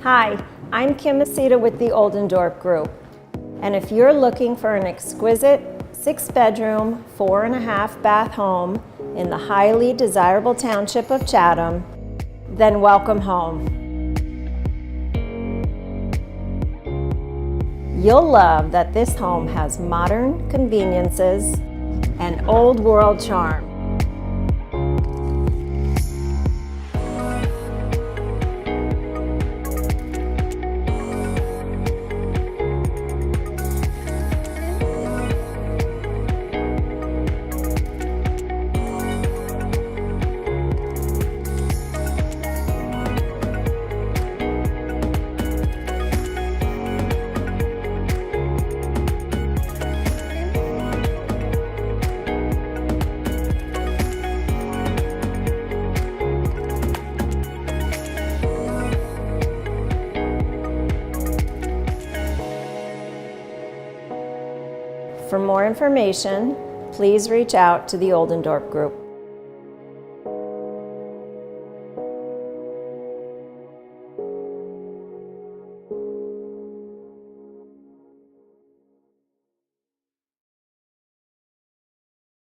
Hi, I'm Kim Masita with the Oldendorp Group, and if you're looking for an exquisite 6-bedroom, 4.5 bath home in the highly desirable township of Chatham, then welcome home. You'll love that this home has modern conveniences and old world charm. For more information, please reach out to the Oldendorp Group.